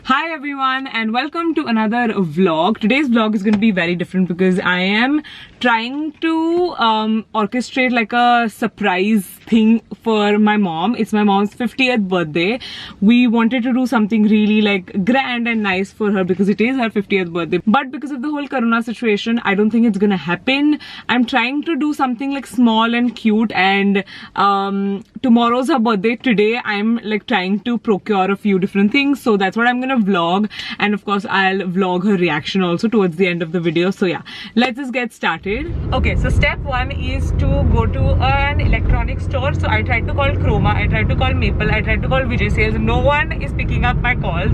Hi everyone and welcome to another vlog. Today's vlog is going to be very different because I am trying to orchestrate like a surprise thing for my mom. It's my mom's 50th birthday. We wanted to do something really like grand and nice for her because it is her 50th birthday. But because of the whole corona situation, I don't think it's gonna happen. I'm trying to do something like small and cute, and tomorrow's her birthday. Today I'm like trying to procure a few different things, so that's what I'm gonna vlog, and of course I'll vlog her reaction also towards the end of the video. So yeah, let's just get started. Okay, so step one is to go to an electronics store. So I tried to call Croma, I tried to call Maple, I tried to call Vijay Sales. No one is picking up my calls,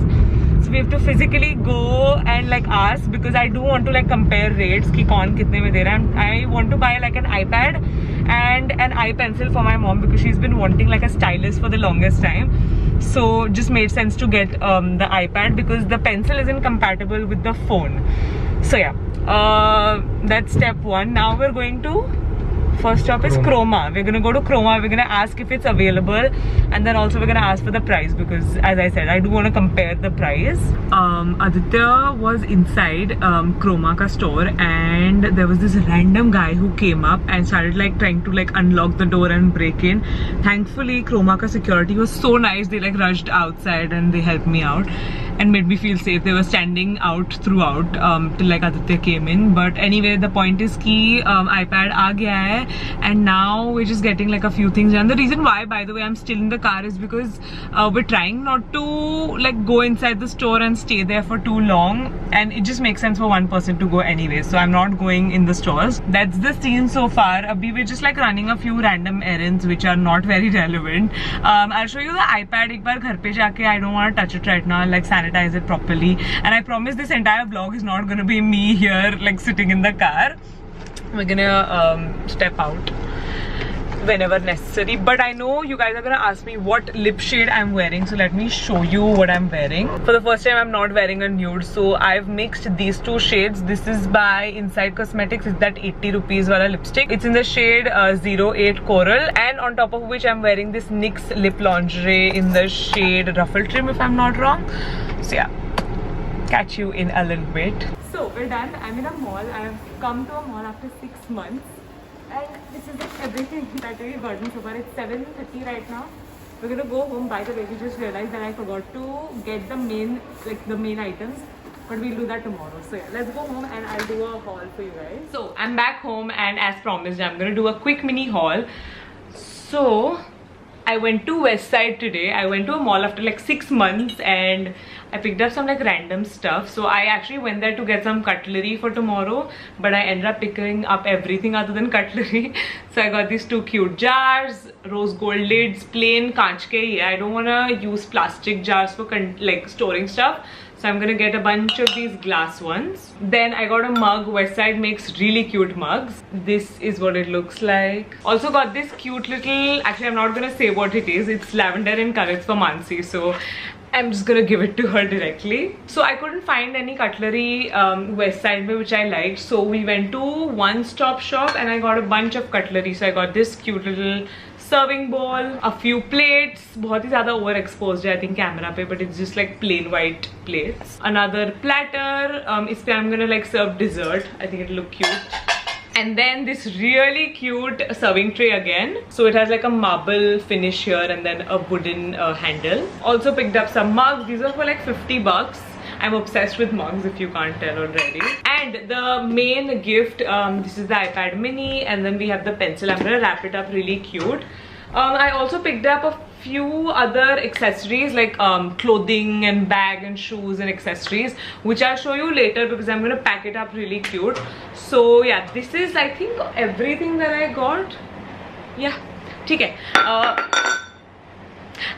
so we have to physically go and like ask, because I do want to like compare rates ki kaun kitne mein de raha hai. I want to buy like an iPad and an eye pencil for my mom because she's been wanting like a stylus for the longest time. So just made sense to get the iPad because the pencil isn't compatible with the phone. So yeah, that's step one. Now we're going to, first stop is Croma. We're gonna go to Croma, we're gonna ask if it's available, and then also we're gonna ask for the price because, as I said, I do want to compare the price. Aditya was inside Croma ka store, and there was this random guy who came up and started like trying to like unlock the door and break in. Thankfully Croma ka security was so nice, they like rushed outside and they helped me out and made me feel safe. They were standing out throughout till like Aditya came in. But anyway, the point is ki iPad aa gaya hai, and now we're just getting like a few things. And the reason why, by the way, I'm still in the car is because we're trying not to like go inside the store and stay there for too long, and it just makes sense for one person to go anyway. So I'm not going in the stores. That's the scene so far. Abhi we're just like running a few random errands which are not very relevant. I'll show you the iPad ek baar ghar pe jaake. I don't want to touch it right now. I'll like sanitize it properly, and I promise this entire vlog is not gonna be me here like sitting in the car. We're gonna step out whenever necessary. But I know you guys are gonna ask me what lip shade I'm wearing, so let me show you what I'm wearing. For the first time I'm not wearing a nude, so I've mixed these two shades. This is by Inside Cosmetics. It's that 80 rupees wala lipstick. It's in the shade 08 Coral, and on top of which I'm wearing this NYX lip lingerie in the shade Ruffle Trim, if I'm not wrong. So yeah, catch you in a little bit. So we're done. I'm in a mall. I've come to a mall after 6 months, and this is like everything that we've gotten so far. It's 7:30 right now. We're gonna go home. By the way, we just realized that I forgot to get the main items, but we'll do that tomorrow. So yeah, let's go home and I'll do a haul for you guys. So I'm back home, and as promised, I'm gonna do a quick mini haul. So I went to West Side today. I went to a mall after like 6 months, and I picked up some like random stuff. So I actually went there to get some cutlery for tomorrow, but I ended up picking up everything other than cutlery. So I got these two cute jars, rose gold lids, plain kaanch ke hi. I don't want to use plastic jars for like storing stuff. So I'm gonna get a bunch of these glass ones. Then I got a mug. Westside makes really cute mugs. This is what it looks like. Also got this cute little, actually I'm not gonna say what it is. It's lavender in color. It's for Mansi. So I'm just gonna give it to her directly. So I couldn't find any cutlery Westside which I liked. So we went to One Stop Shop and I got a bunch of cutlery. So I got this cute little serving bowl, a few plates. बहुत ही ज़्यादा overexposed है I think camera पे, but it's just like plain white plates. Another platter. इस पे I'm gonna like serve dessert. I think it'll look cute. And then this really cute serving tray again. So it has like a marble finish here and then a wooden handle. Also picked up some mugs. These are for like 50 bucks. I'm obsessed with mugs if you can't tell already. And the main gift, this is the iPad mini, and then we have the pencil. I'm gonna wrap it up really cute. I also picked up a few other accessories like clothing and bag and shoes and accessories, which I'll show you later because I'm gonna pack it up really cute. So yeah, this is I think everything that I got. Yeah, okay.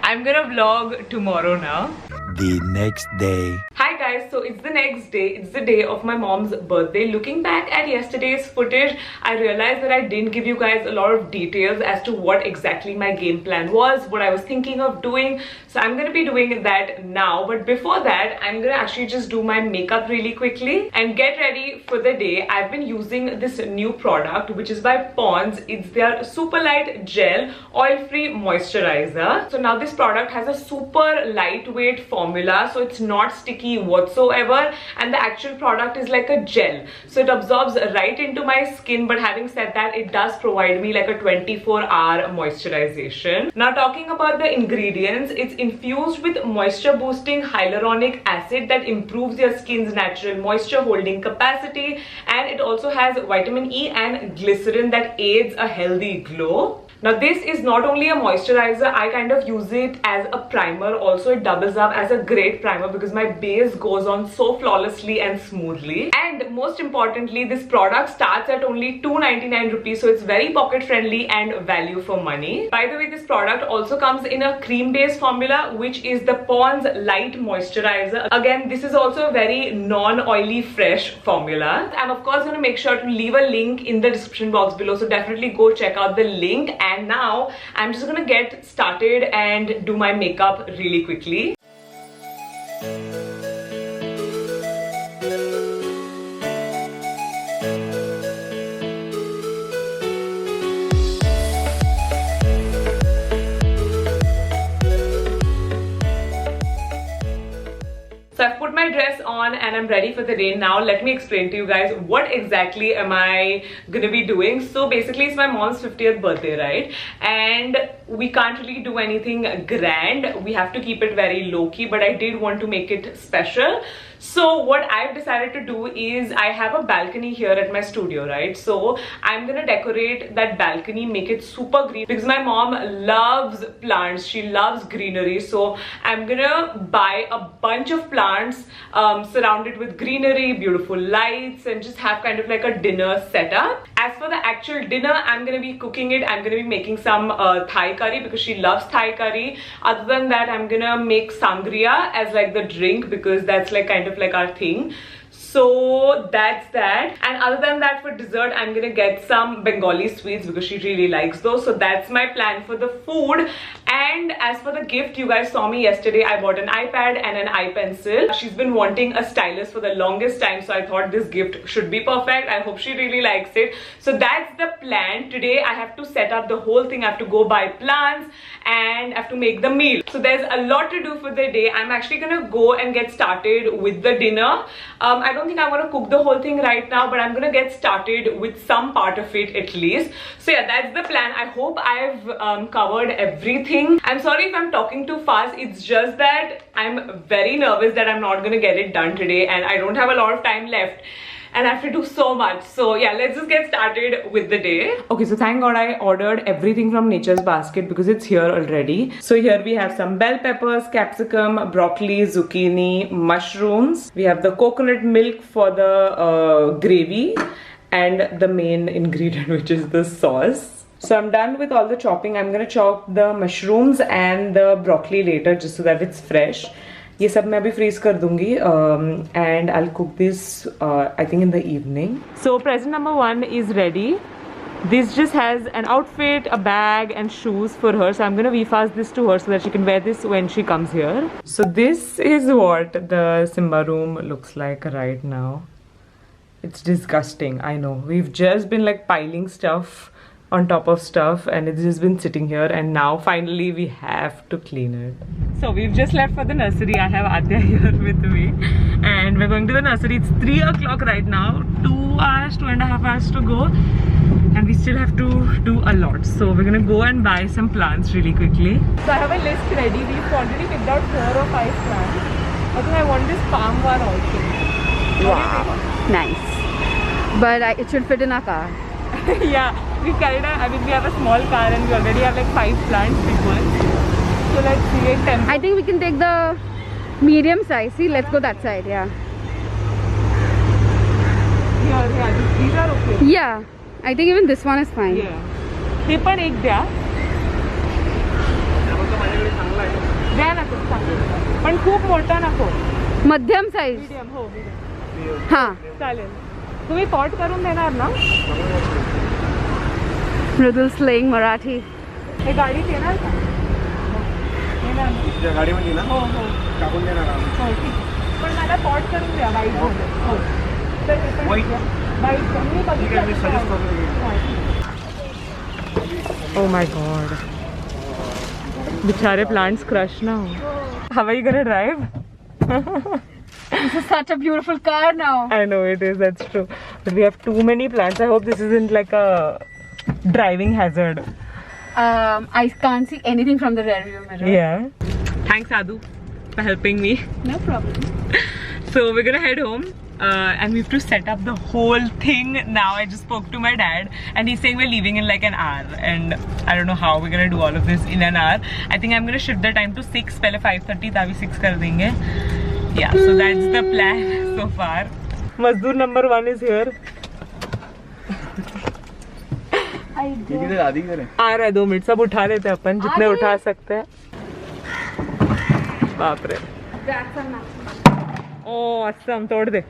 I'm gonna vlog tomorrow now. The next day. Hi Hi guys, so it's the next day. It's the day of my mom's birthday. Looking back at yesterday's footage, I realized that I didn't give you guys a lot of details as to what exactly my game plan was, what I was thinking of doing. So I'm gonna be doing that now. But before that, I'm gonna actually just do my makeup really quickly and get ready for the day. I've been using this new product, which is by Pond's. It's their Super Light Gel Oil-Free Moisturizer. So now this product has a super lightweight formula, so it's not sticky whatsoever, and the actual product is like a gel, so it absorbs right into my skin. But having said that, it does provide me like a 24-hour moisturization. Now talking about the ingredients, it's infused with moisture boosting hyaluronic acid that improves your skin's natural moisture holding capacity, and it also has vitamin E and glycerin that aids a healthy glow. Now this is not only a moisturizer, I kind of use it as a primer also. It doubles up as a great primer because my base goes on so flawlessly and smoothly. And most importantly, this product starts at only 299 rupees, so it's very pocket friendly and value for money. By the way, this product also comes in a cream based formula, which is the Pond's Light Moisturizer. Again, this is also a very non-oily fresh formula. I'm of course going to make sure to leave a link in the description box below, so definitely go check out the link. And now I'm just gonna get started and do my makeup really quickly. So I've put my dress on and I'm ready for the day. Now let me explain to you guys what exactly am I gonna be doing. So basically it's my mom's 50th birthday, right? And we can't really do anything grand. We have to keep it very low-key, but I did want to make it special. So what I've decided to do is, I have a balcony here at my studio, right? So I'm gonna decorate that balcony, make it super green, because my mom loves plants, she loves greenery. So I'm gonna buy a bunch of plants surrounded with greenery, beautiful lights, and just have kind of like a dinner setup. As for the actual dinner, I'm gonna be cooking it. I'm gonna be making some Thai curry because she loves Thai curry. Other than that, I'm gonna make sangria as like the drink because that's like kind of like our thing. So that's that. And other than that, for dessert, I'm gonna get some Bengali sweets because she really likes those. So that's my plan for the food. And as for the gift, you guys saw me yesterday, I bought an iPad and an iPencil. She's been wanting a stylus for the longest time, so I thought this gift should be perfect. I hope she really likes it. So that's the plan. Today I have to set up the whole thing. I have to go buy plants and I have to make the meal. So there's a lot to do for the day. I'm actually gonna go and get started with the dinner. I don't think I want to cook the whole thing right now, but I'm gonna get started with some part of it at least. So yeah, that's the plan. I hope I've covered everything. I'm sorry if I'm talking too fast. It's just that I'm very nervous that I'm not gonna get it done today, and I don't have a lot of time left. And I have to do so much. So yeah, let's just get started with the day. Okay, so thank God I ordered everything from Nature's Basket because it's here already. So here we have some bell peppers, capsicum, broccoli, zucchini, mushrooms. We have the coconut milk for the gravy and the main ingredient, which is the sauce. So I'm done with all the chopping. I'm gonna chop the mushrooms and the broccoli later just so that it's fresh. ये सब मैं अभी freeze कर दूंगी and I'll cook this I think in the evening. So present number 1 is ready. This just has an outfit, a bag and shoes for her. So I'm gonna VFast this to her so that she can wear this when she comes here. So this is what the Simba room looks like right now. It's disgusting, I know. We've just been like piling stuff on top of stuff and it's just been sitting here, and now finally we have to clean it. So we've just left for the nursery. I have Adya here with me and we're going to the nursery. It's 3 o'clock right now, 2.5 hours to go, and we still have to do a lot. So we're gonna go and buy some plants really quickly. So I have a list ready. We've already picked out 4 or 5 plants. I think I want this palm one also. Wow, nice. But it should fit in our car. Yeah, we carried we have a small car and we already have like 5 plants, big ones. So let's see. I think we can take the medium size. See, let's go that side, yeah. Yeah, these are okay. Yeah, I think even this one is fine. Yeah. हे पण एक द्या. द्या ना पण खूप मोठा नको. मध्यम साईज. मीडियम. हो हां, चालेल. तुम्ही पॉट करून देणार ना? मृदुल स्लेइंग मराठी. हे गाडीत येणार का? येणार ना? तुझ्या गाडीमध्ये ना हो हो टाकून देणार आम्ही. हो ठीक आहे. पण मला पॉट करून द्या वाईट मध्ये. हो तर हे पण White? वाईट मी ठीक आहे, मी सजेस्ट बघितलं. करतो. Oh my god. बिचारे plants crush now. How are you gonna drive? This is such a beautiful car now. I know it is, that's true. But we have too many plants. I hope this isn't like a driving hazard. I can't see anything from the rear view mirror. Yeah. Thanks, Adu, for helping me. No problem. So we're gonna head home. And we have to set up the whole thing now. I just spoke to my dad and he's saying we're leaving in like an hour, and I don't know how we're gonna do all of this in an hour. I think I'm gonna shift the time to 6. Pehle 5:30 tha bhi 6 kar denge. Yeah, so that's the plan so far. Mazdoor number 1 is here. किती आधी करे आ रहा है 2 minute. सब उठा लेते हैं अपन जितने उठा सकते हैं. बाप रे. That's a nice. Oh, awesome. तोड़ दे.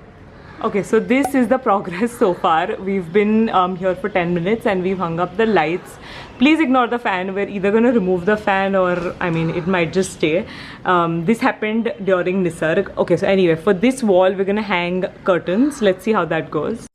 Okay, so this is the progress so far. We've been here for 10 minutes and we've hung up the lights. Please ignore the fan. We're either going to remove the fan or, I mean, it might just stay. This happened during Nisarg. Okay, so anyway, for this wall, we're going to hang curtains. Let's see how that goes.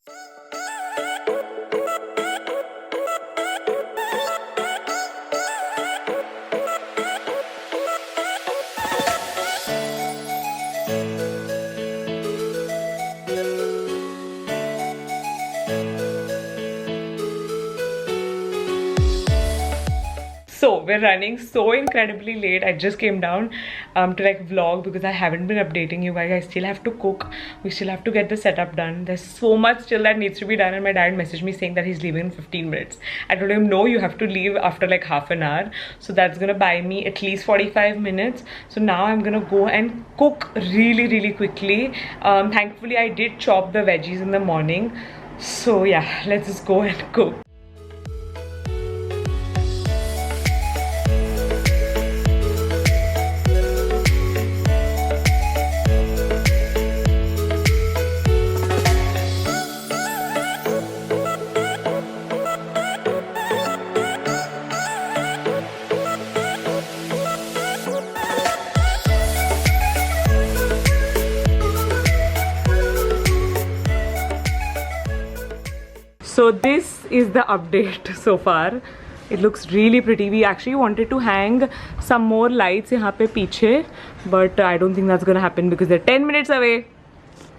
So we're running so incredibly late. I just came down to like vlog because I haven't been updating you guys. I still have to cook. We still have to get the setup done. There's so much still that needs to be done, and my dad messaged me saying that he's leaving in 15 minutes. I told him no, you have to leave after like half an hour. So that's gonna buy me at least 45 minutes. So now I'm gonna go and cook really quickly. Thankfully I did chop the veggies in the morning. So yeah, let's just go and cook. So this is the update so far. It looks really pretty. We actually wanted to hang some more lights यहाँ पे पीछे, but I don't think that's gonna happen because they're 10 minutes away.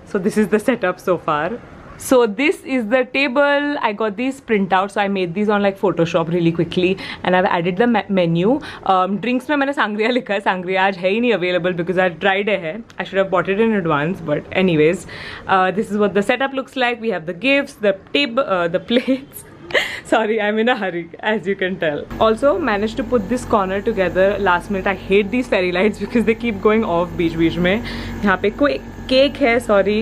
So this is the setup so far. So this is the table. I got these printouts. So I made these on like Photoshop really quickly, and I've added the menu. Drinks में मैंने sangria लिखा है. Sangria आज है ही नहीं available because I tried it है. I should have bought it in advance, but anyways, this is what the setup looks like. We have the gifts, the table, the plates. Sorry, I'm in a hurry, as you can tell. Also managed to put this corner together last minute. I hate these fairy lights because they keep going off बीच में. यहाँ पे कोई cake है, sorry,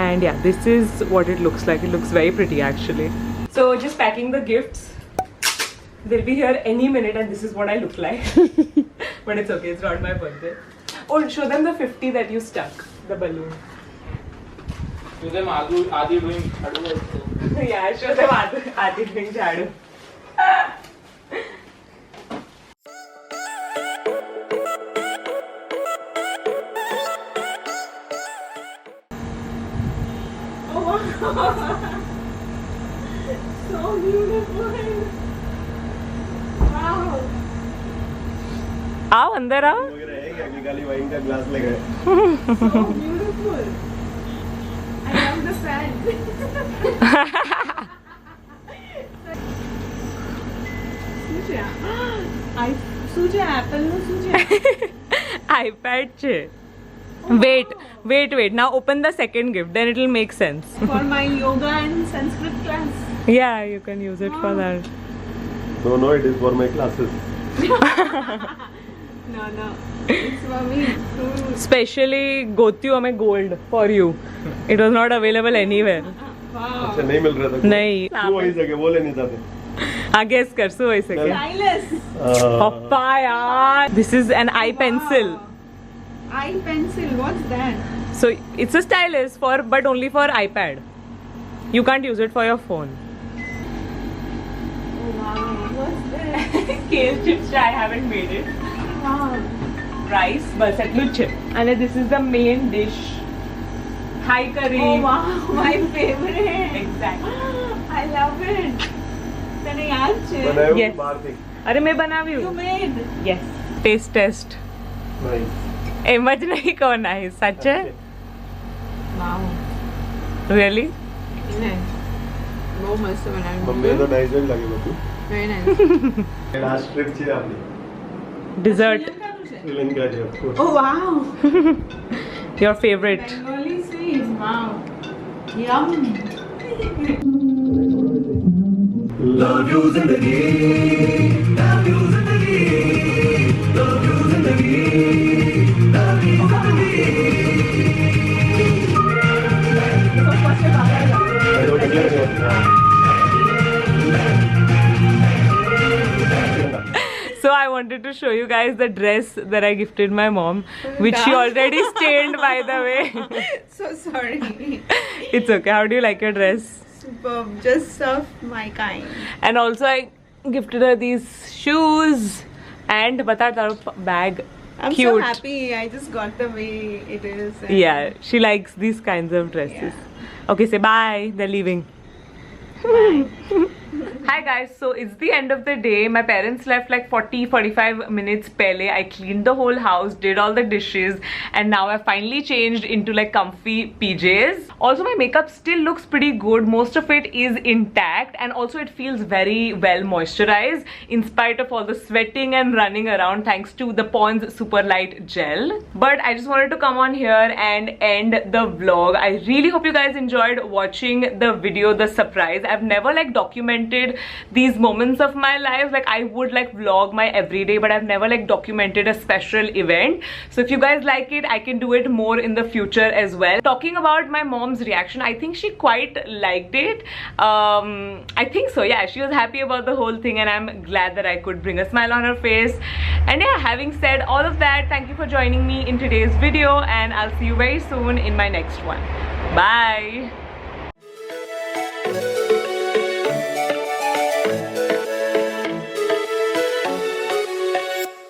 and yeah, this is what it looks like. It looks very pretty actually. So just packing the gifts. They'll be here any minute, and this is what I look like. But it's okay, it's not my birthday. Oh, show them the 50 that you stuck, the balloon. Show them Adi doing jhadu also. Yeah, show them Adi doing jhadu. So beautiful. Wow. आओ अंदर आओ. निकाली wine का glass ले गए. So beautiful. I love the fan. શું છે Apple નું શું છે? iPad છે. Wait. Now open the second gift. Then it will make sense. For my yoga and Sanskrit class. Yeah, you can use it for that. No, it is for my classes. No. It's for me. Specially गोतियों में gold for you. It was not available anywhere. Wow. अच्छा नहीं मिल रहा था. नहीं. क्यों वही सके बोले नहीं जाते. हाँ guess कर सो ऐसे क्या? Stylus. पप्पा यार. This is an eye pencil. Eye pencil. What's that? So it's a stylus but only for iPad. You can't use it for your phone. Oh wow, what's this? Kale chips, I haven't made it. Wow. Rice, balsatlu chip. And this is the main dish. Thai curry. Oh wow, my favorite. Exactly. I love it. मैंने याद छे. Yes. अरे मैं बनावी You हूँ. made. Yes. Taste test. एमज नहीं को nice. सच है? Wow. Really? Nice. बहुत मस्त बना है. मम्मी तो नाइस नहीं लगे बतू Very nice. लास्ट ट्रिप थी आपने Dessert. Sri Lanka ji of course Oh wow. Your favorite. Bengali sweets. Wow. Yum. Love you जिंदगी लव यू जिंदगी लव यू जिंदगी love you So I wanted to show you guys the dress that I gifted my mom, which she already stained, by the way. So sorry. It's okay. How do you like your dress? Superb. Just of my kind. And also I gifted her these shoes and bata taro bag. I'm Cute. so happy. I just got the way it is. and- Yeah, she likes these kinds of dresses. Okay, say bye. They're leaving. Bye. Hi guys, so it's the end of the day. My parents left like 40-45 minutes pehle. I cleaned the whole house, did all the dishes, and now I finally changed into like comfy PJs. Also my makeup still looks pretty good. Most of it is intact, and also it feels very well moisturized in spite of all the sweating and running around thanks to the Pond's Super Light Gel. But I just wanted to come on here and end the vlog. I really hope you guys enjoyed watching the video, the surprise. I've never like documented these moments of my life. Like I would like vlog my everyday, but I've never like documented a special event. So if you guys like it, I can do it more in the future as well. Talking about my mom's reaction, I think she quite liked it. I think so, yeah. She was happy about the whole thing, and I'm glad that I could bring a smile on her face. And yeah, having said all of that, thank you for joining me in today's video, and I'll see you very soon in my next one. Bye.